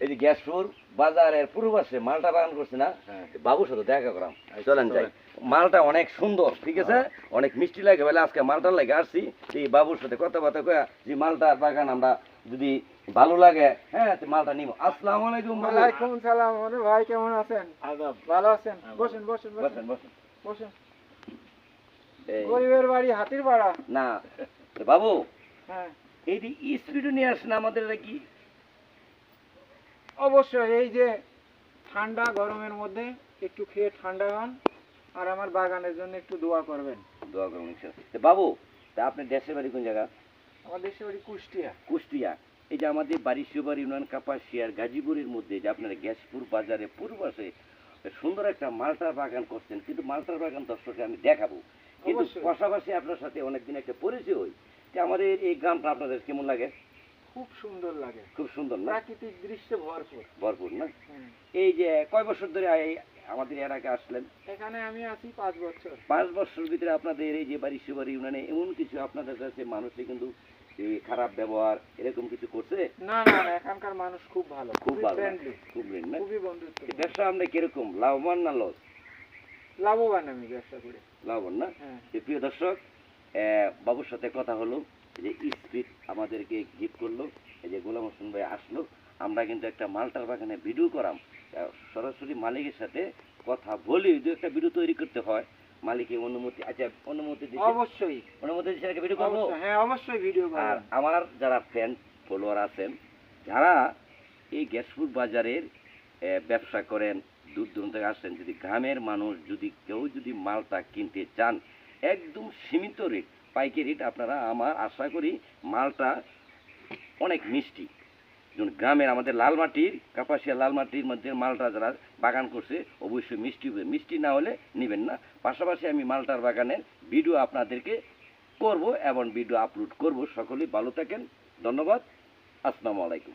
এই যে গ্যাসপুর বাজারের পূর্ব পাশে মালটা বাগান করছে না, বাবুর সাথে দেখা করাম, চলেন যাই। মালটা অনেক সুন্দর, ঠিক আছে, অনেক মিষ্টি লাগে বলে আজকে মালটার লাগে আসছি। এই বাবুর সাথে কথাবার্তা কয়া যে মালটার বাগান আমরা যদি ভালো লাগে, হ্যাঁ, মালটা নিব। আসসালামু আলাইকুম। ওয়ালাইকুম সালাম। আরে ভাই কেমন আছেন? ভালো আছেন? বসেন বসেন বসেন বসেন বসেন। এই গরিবের বাড়ি হাতির পাড়া। না বাবু, হ্যাঁ এই যে স্পিড নিয়ে আসেন আমাদের, এটা কি? অবশ্যই, এই যে ঠান্ডা গরমের মধ্যে একটু খেয়ে ঠান্ডা হন, আর আমার বাগানের জন্য একটু দোয়া করবেন। দোয়া করুন ইনশাআল্লাহ। বাবু, তা আপনার দেশের বাড়ি কোন জায়গা? আমার দেশের বাড়ি কুষ্টিয়া। কুষ্টিয়া। এই যে আমাদের বাড়ি শিববাড়ি ইউনিয়ন কাপাসিয়ার গাজীপুরের মধ্যে যে আপনার গ্যাসপুর বাজারে পূর্ব পাশে সুন্দর একটা মালটার বাগান করছেন, কিন্তু মালটার বাগান দর্শককে আমি দেখাবো, কিন্তু অবশ্যই। পাশাপাশি আপনার সাথে অনেকদিন একটা পরিচয় হই যে আমাদের এই গ্রামটা আপনাদের কেমন লাগে? খুব সুন্দর লাগে, খুব সুন্দর না? প্রাকৃতিক দৃশ্যে ভরপুর। ভরপুর না? হ্যাঁ। এই যে কয় বছর ধরে আমাদের এলাকায় আসলেন? এখানে আমি আছি 5 বছর। 5 বছর ভিতরে আপনাদের এই যে বাড়ি শিববাড়ি ইউনিয়নে এমন কিছু আপনাদের কাছে মানুষে কিন্তু এই খারাপ ব্যবহার এরকম কিছু করছে? না না না, এখানকার মানুষ খুব ভালো, খুব ভালো, ফ্রেন্ডলি, খুব friendly না? খুবই বন্ধুত্ব। এই ব্যবসা আমরা কিরকম লাভবান না লস? লাভবান আমি ব্যবসা করে। লাভবান না? হ্যাঁ। যে প্রিয় দর্শক, বাবুর সাথে কথা হলো, এই যে স্পিড আমাদেরকে গিফট করলো, এই যে গোলাম হোসেন ভাই আসলো, আমরা কিন্তু একটা মালটার বাগানে ভিডিও করাম, সরাসরি মালিকের সাথে কথা বলি, যদি একটা ভিডিও তৈরি করতে হয় মালিকের অনুমতি, আচ্ছা অনুমতি দিচ্ছে? অবশ্যই অনুমতি দিচ্ছে একটা ভিডিও করবো। অবশ্যই, হ্যাঁ অবশ্যই ভিডিও আর করবেন। আমার যারা ফ্যান ফলোয়ার আছেন, যারা এই গ্যাসপুর বাজারের ব্যবসা করেন, দূর দূরান্ত থেকে আসেন, যদি গ্রামের মানুষ যদি কেউ যদি মালটা কিনতে চান, একদম সীমিত রেট, পাইকারি রেট, আপনারা আমার আশা করি মালটা অনেক মিষ্টি। যেমন গ্রামের আমাদের লাল মাটির, কাপাসিয়া লাল মাটির মধ্যে মালটা যারা বাগান করছে অবশ্যই মিষ্টি হবে, মিষ্টি না হলে নেবেন না। পাশাপাশি আমি মালটার বাগানের ভিডিও আপনাদেরকে করব এবং ভিডিও আপলোড করব। সকলেই ভালো থাকেন, ধন্যবাদ, আসসালামু আলাইকুম।